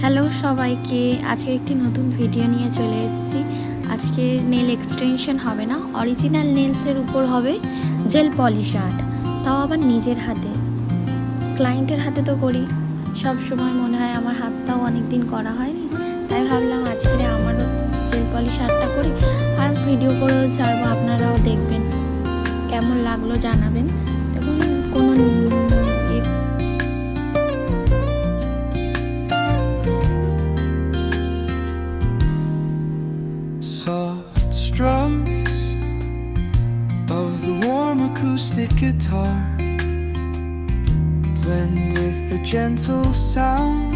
Hello সবাইকে, আজকে একটি নতুন ভিডিও নিয়ে চলে এসেছি। আজকে নেল এক্সটেনশন হবে না, অরিজিনাল নেলসের উপর হবে জেল পলিশ আর্ট, তাও আবার নিজের হাতে। ক্লায়েন্টের হাতে তো করি সব সময়, মনে হয় আমার হাতটাও অনেক দিন করা হয়নি, তাই ভাবলাম আজকে আমারও জেল পলিশ আর্টটা করি আর ভিডিও করেও ছাড়বো, আপনারাও দেখবেন, কেমন লাগলো জানাবেন। এবং কোনো soft strums of the warm acoustic guitar blend with the gentle sound